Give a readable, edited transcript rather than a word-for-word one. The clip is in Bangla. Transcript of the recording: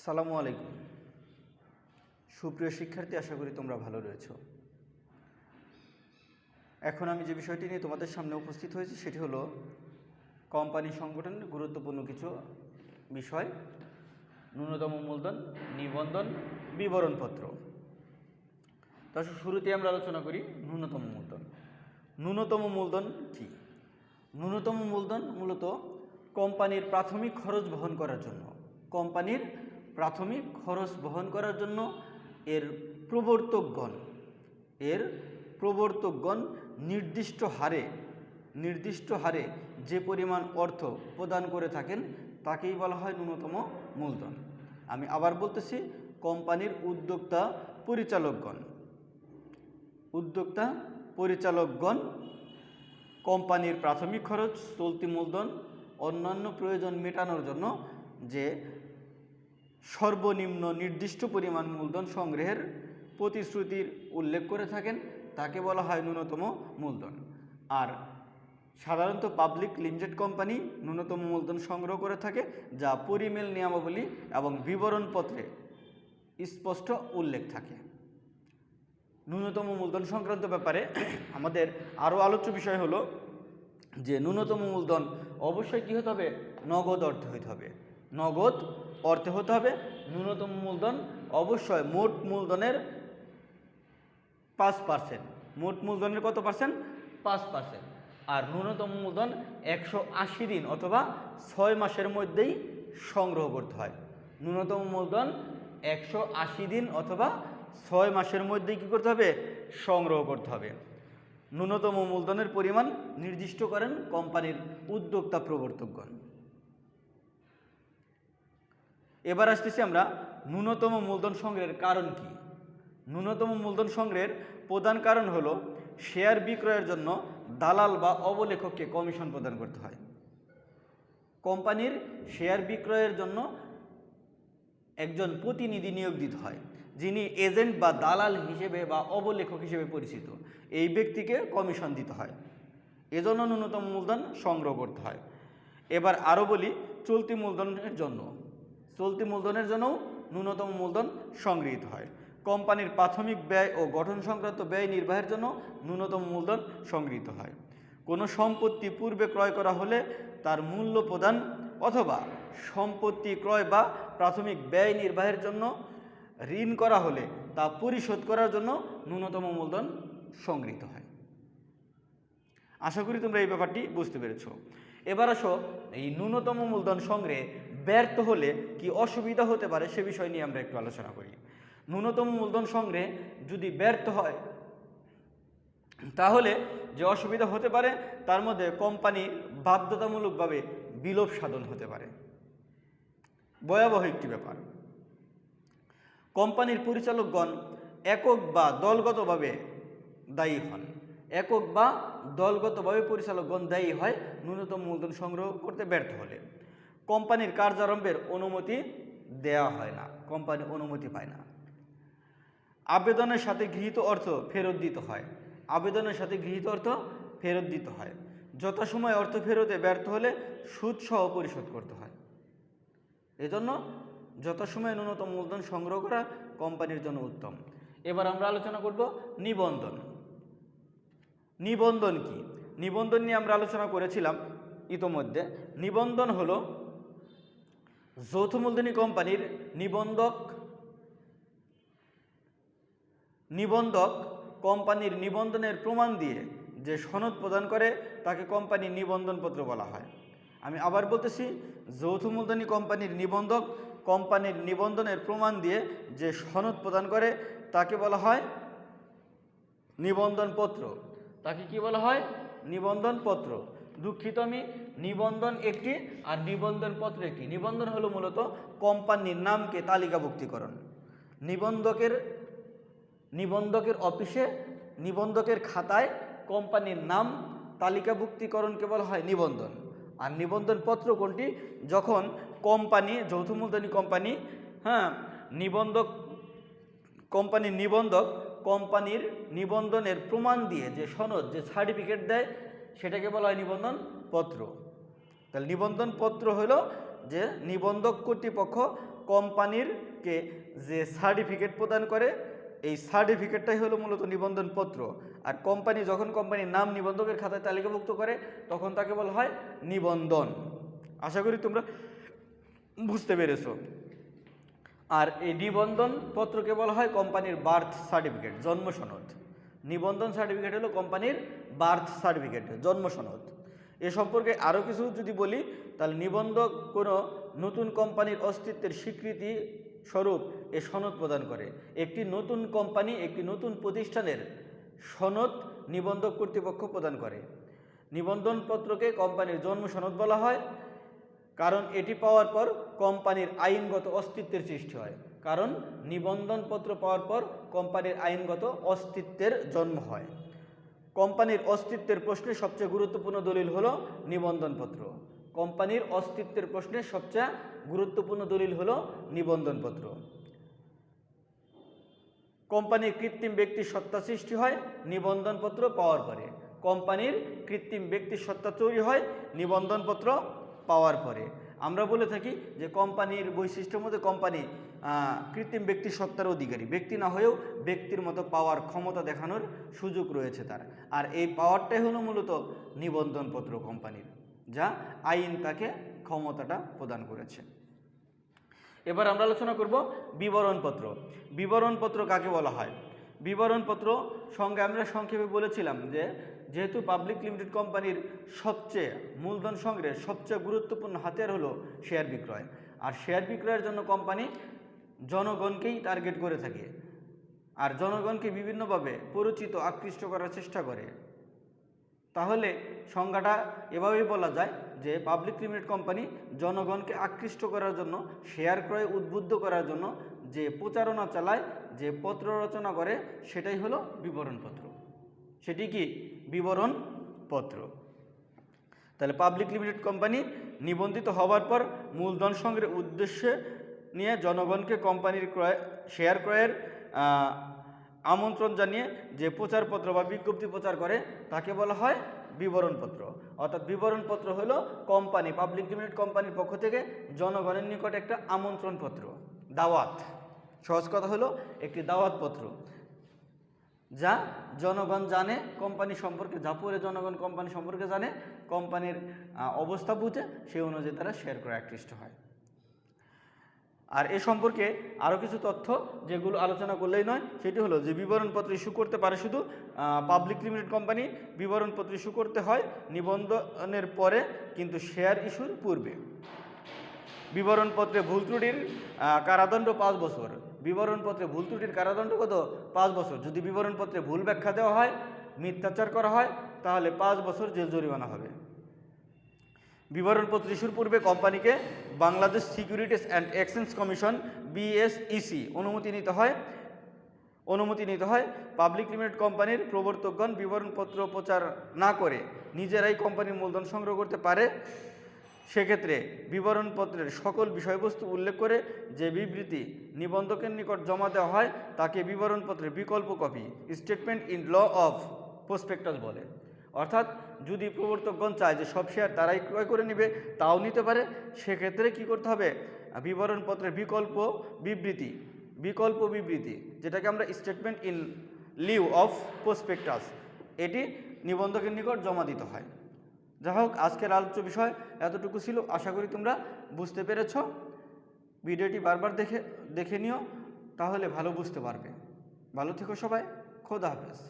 আসসালামু আলাইকুম। সুপ্রিয় শিক্ষার্থী, আশা করি তোমরা ভালো রয়েছো। এখন আমি যে বিষয়টি নিয়ে তোমাদের সামনে উপস্থিত হয়েছি সেটি হলো কোম্পানি সংগঠনের গুরুত্বপূর্ণ কিছু বিষয়: ন্যূনতম মূলধন, নিবন্ধন, বিবরণপত্র। তো শুরুতে আমরা আলোচনা করি ন্যূনতম মূলধন। ন্যূনতম মূলধন কি? ন্যূনতম মূলধন মূলত কোম্পানির প্রাথমিক খরচ বহন করার জন্য এর প্রবর্তকগণ নির্দিষ্ট হারে যে পরিমাণ অর্থ প্রদান করে থাকেন তাকেই বলা হয় ন্যূনতম মূলধন। আমি আবার বলতেছি, কোম্পানির উদ্যোক্তা পরিচালকগণ কোম্পানির প্রাথমিক খরচ, চলতি মূলধন, অন্যান্য প্রয়োজন মেটানোর জন্য যে সর্বনিম্ন নির্দিষ্ট পরিমাণ মূলধন সংগ্রহের প্রতিশ্রুতির উল্লেখ করে থাকেন তাকে বলা হয় ন্যূনতম মূলধন। আর সাধারণত পাবলিক লিমিটেড কোম্পানি ন্যূনতম মূলধন সংগ্রহ করে থাকে, যা পরিমেল নিয়মাবলী এবং বিবরণপত্রে স্পষ্ট উল্লেখ থাকে। ন্যূনতম মূলধন সংক্রান্ত ব্যাপারে আমাদের আরও আলোচ্য বিষয় হলো যে ন্যূনতম মূলধন অবশ্যই কী হতে হবে? নগদ অর্থে হতে হবে। ন্যূনতম মূলধন অবশ্যই মোট মূলধনের 5%। মোট মূলধনের কত পার্সেন্ট? 5%। আর ন্যূনতম মূলধন 180 দিন অথবা 6 মাসের মধ্যেই সংগ্রহ করতে হয়। ন্যূনতম মূলধন 180 দিন অথবা 6 মাসের মধ্যেই কী করতে হবে? সংগ্রহ করতে হবে। ন্যূনতম মূলধনের পরিমাণ নির্দিষ্ট করেন কোম্পানির উদ্যোক্তা প্রবর্তকগণ। এবার আসতেছি আমরা ন্যূনতম মূলধন সংগ্রহের কারণ কি। ন্যূনতম মূলধন সংগ্রহের প্রধান কারণ হলো শেয়ার বিক্রয়ের জন্য দালাল বা অবলেখককে কমিশন প্রদান করতে হয়। কোম্পানির শেয়ার বিক্রয়ের জন্য একজন প্রতিনিধি নিয়োগ দিতে হয়, যিনি এজেন্ট বা দালাল হিসেবে বা অবলেখক হিসেবে পরিচিত। এই ব্যক্তিকে কমিশন দিতে হয়, এজন্য ন্যূনতম মূলধন সংগ্রহ করতে হয়। এবার আরও বলি চলতি মূলধনের জন্যও ন্যূনতম মূলধন সংগৃহীত হয়। কোম্পানির প্রাথমিক ব্যয় ও গঠন সংক্রান্ত ব্যয় নির্বাহের জন্য ন্যূনতম মূলধন সংগৃহীত হয়। কোনো সম্পত্তি পূর্বে ক্রয় করা হলে তার মূল্য প্রদান অথবা সম্পত্তি ক্রয় বা প্রাথমিক ব্যয় নির্বাহের জন্য ঋণ করা হলে তা পরিশোধ করার জন্য ন্যূনতম মূলধন সংগৃহীত হয়। আশা করি তোমরা এই ব্যাপারটি বুঝতে পেরেছ। এবার আসো, এই ন্যূনতম মূলধন সংগ্রহে ব্যর্থ হলে কি অসুবিধা হতে পারে সে বিষয় নিয়ে আমরা একটু আলোচনা করি। ন্যূনতম মূলধন সংগ্রহে যদি ব্যর্থ হয় তাহলে যে অসুবিধা হতে পারে তার মধ্যে কোম্পানি বাধ্যতামূলকভাবে বিলোপ সাধন হতে পারে। ভয়াবহ একটি ব্যাপার। কোম্পানির পরিচালকগণ একক বা দলগতভাবে পরিচালকগণ দায়ী হয় ন্যূনতম মূলধন সংগ্রহ করতে ব্যর্থ হলে। কোম্পানির কার্যারম্ভের অনুমতি দেওয়া হয় না, কোম্পানি অনুমতি পায় না। আবেদনের সাথে গৃহীত অর্থ ফেরত দিতে হয়। যথাসময়ে অর্থ ফেরতে ব্যর্থ হলে সুদ সহ পরিশোধ করতে হয়। এজন্য যথাসময়ে ন্যূনতম মূলধন সংগ্রহ করা কোম্পানির জন্য উত্তম। এবার আমরা আলোচনা করব নিবন্ধন। নিবন্ধন কি? নিবন্ধন নিয়ে আমরা আলোচনা করেছিলাম ইতোমধ্যে। নিবন্ধন হলো যৌথ মূলধনী কোম্পানির নিবন্ধক কোম্পানির নিবন্ধনের প্রমাণ দিয়ে যে সনদ প্রদান করে তাকে কোম্পানির নিবন্ধনপত্র বলা হয়। আমি আবার বলতেছি, যৌথ মূলধনী কোম্পানির নিবন্ধক কোম্পানির নিবন্ধনের প্রমাণ দিয়ে যে সনদ প্রদান করে তাকে বলা হয় নিবন্ধনপত্র। তাকে কি বলা হয়? নিবন্ধনপত্র। দুঃখিত, আমি নিবন্ধন একটি আর নিবন্ধনপত্র একটি। নিবন্ধন হলো মূলত কোম্পানির নামকে তালিকাভুক্তিকরণ। নিবন্ধকের অফিসে নিবন্ধকের খাতায় কোম্পানির নাম তালিকাভুক্তিকরণকে বলা হয় নিবন্ধন। আর নিবন্ধনপত্র কোনটি? যখন কোম্পানি, যৌথ মূলধনী কোম্পানি, নিবন্ধক কোম্পানির নিবন্ধনের প্রমাণ দিয়ে যে সনদ, যে সার্টিফিকেট দেয় সেটাকে বলা হয় নিবন্ধনপত্র। তাহলে নিবন্ধনপত্র হলো যে নিবন্ধক কর্তৃপক্ষ কোম্পানিরকে যে সার্টিফিকেট প্রদান করে, এই সার্টিফিকেটটাই হলো মূলত নিবন্ধনপত্র। আর কোম্পানি যখন কোম্পানির নাম নিবন্ধকের খাতায় তালিকাভুক্ত করে তখন তাকে বলা হয় নিবন্ধন। আশা করি তোমরা বুঝতে পেরেছো। আর এই নিবন্ধন পত্রকে বলা হয় কোম্পানির বার্থ সার্টিফিকেট, জন্ম সনদ। নিবন্ধন সার্টিফিকেট হলো কোম্পানির বার্থ সার্টিফিকেট, জন্ম সনদ। এ সম্পর্কে আরও কিছু যদি বলি, তাহলে নিবন্ধক কোনো নতুন কোম্পানির অস্তিত্বের স্বীকৃতি স্বরূপ এ সনদ প্রদান করে। একটি নতুন কোম্পানি, একটি নতুন প্রতিষ্ঠানের সনদ নিবন্ধক কর্তৃপক্ষ প্রদান করে। নিবন্ধনপত্রকে কোম্পানির জন্ম সনদ বলা হয়, কারণ এটি পাওয়ার পর কোম্পানির আইনগত অস্তিত্বের সৃষ্টি হয়। কারণ নিবন্ধনপত্র পাওয়ার পর কোম্পানির আইনগত অস্তিত্বের জন্ম হয়। কোম্পানির অস্তিত্বের প্রশ্নে সবচেয়ে গুরুত্বপূর্ণ দলিল হলো নিবন্ধনপত্র। কোম্পানির অস্তিত্বের প্রশ্নে সবচেয়ে গুরুত্বপূর্ণ দলিল হলো নিবন্ধনপত্র। কোম্পানির কৃত্রিম ব্যক্তির সত্তা সৃষ্টি হয় নিবন্ধনপত্র পাওয়ার পরে। কোম্পানির কৃত্রিম ব্যক্তির সত্তা তৈরি হয় নিবন্ধনপত্র পাওয়ার পরে। আমরা বলে থাকি যে কোম্পানির বৈশিষ্ট্যের মধ্যে কোম্পানি কৃত্রিম ব্যক্তির সত্তার অধিকারী, ব্যক্তি না হয়েও ব্যক্তির মতো পাওয়ার ক্ষমতা দেখানোর সুযোগ রয়েছে তার। আর এই পাওয়ারটাই হলো মূলত নিবন্ধনপত্র কোম্পানির, যা আইন তাকে ক্ষমতাটা প্রদান করেছে। এবার আমরা আলোচনা করব বিবরণপত্র। বিবরণপত্র কাকে বলা হয়? বিবরণপত্র সঙ্গে আমরা সংক্ষেপে বলেছিলাম যে যেহেতু পাবলিক লিমিটেড কোম্পানির সবচেয়ে মূলধন সংগ্রহের সবচেয়ে গুরুত্বপূর্ণ হাতিয়ার হলো শেয়ার বিক্রয়। আর শেয়ার বিক্রয়ের জন্য কোম্পানি জনগণকেই টার্গেট করে থাকে, আর জনগণকে বিভিন্নভাবে পরিচিত আকৃষ্ট করার চেষ্টা করে। তাহলে সংজ্ঞাটা এভাবেই বলা যায় যে পাবলিক লিমিটেড কোম্পানি জনগণকে আকৃষ্ট করার জন্য, শেয়ার ক্রয়ে উদ্বুদ্ধ করার জন্য যে প্রচারণা চালায়, যে পত্র রচনা করে, সেটাই হলো বিবরণপত্র। সেটি কি? বিবরণপত্র। তাহলে পাবলিক লিমিটেড কোম্পানি নিবন্ধিত হওয়ার পর মূলধন সংগ্রহের উদ্দেশ্যে নিয়ে জনগণকে কোম্পানির শেয়ার ক্রয়ের আমন্ত্রণ জানিয়ে যে প্রচারপত্র বা বিজ্ঞপ্তি প্রচার করে তাকে বলা হয় বিবরণপত্র। অর্থাৎ বিবরণপত্র হলো কোম্পানি, পাবলিক লিমিটেড কোম্পানির পক্ষ থেকে জনগণের নিকট একটা আমন্ত্রণপত্র, দাওয়াত। সহজ কথা হলো একটি দাওয়াতপত্র, যা জনগণ জানে কোম্পানি সম্পর্কে, যা পড়ে জনগণ কোম্পানি সম্পর্কে জানে, কোম্পানির অবস্থা বুঝে সেই অনুযায়ী তারা শেয়ার করে আকৃষ্ট হয়। আর এ সম্পর্কে আরও কিছু তথ্য যেগুলো আলোচনা করলেই নয়, সেটি হলো যে বিবরণপত্র ইস্যু করতে পারে শুধু পাবলিক লিমিটেড কোম্পানি। বিবরণপত্র ইস্যু করতে হয় নিবন্ধনের পরে, কিন্তু শেয়ার ইস্যুর পূর্বে। বিবরণপত্রে ভুল ত্রুটির কারাদণ্ড 5 বছর। বিবরণপত্রে ভুল ত্রুটির কারাদণ্ড কত? 5 বছর। যদি বিবরণপত্রে ভুল ব্যাখ্যা দেওয়া হয়, মিথ্যাচার করা হয়, তাহলে 5 বছর জেল জরিমানা হবে। বিবরণপত্র ইস্যুর পূর্বে কোম্পানিকে Bangladesh securities and exchange commission BSEC অনুমতি নিতে হয়। পাবলিক লিমিটেড কোম্পানির প্রবর্তকগণ বিবরণপত্র প্রচার না করে নিজেরাই কোম্পানির মূলধন সংগ্রহ করতে পারে। সেক্ষেত্রে বিবরণপত্রের সকল বিষয়বস্তু উল্লেখ করে যে বিবৃতি নিবন্ধকের নিকট জমা দেওয়া হয় তাকে বিবরণপত্রের বিকল্প copy, statement in lieu of prospectus বলে। অর্থাৎ যদি প্রবর্তকগণ চায় যে সব শেয়ার তারাই ক্রয় করে নেবে, তাও নিতে পারে। সেক্ষেত্রে কি করতে হবে? বিবরণপত্রের বিকল্প বিবৃতি, যেটাকে আমরা statement in Liu of prospectus, এটি নিবন্ধকের নিকট জমা দিতে হয়। যাই হোক, আজকের আলোচ্য বিষয় এতটুকু ছিল। আশা করি তোমরা বুঝতে পেরেছ। ভিডিওটি বারবার দেখে নিও, তাহলে ভালো বুঝতে পারবে। ভালো থেকো সবাই। খোদা হাফেজ।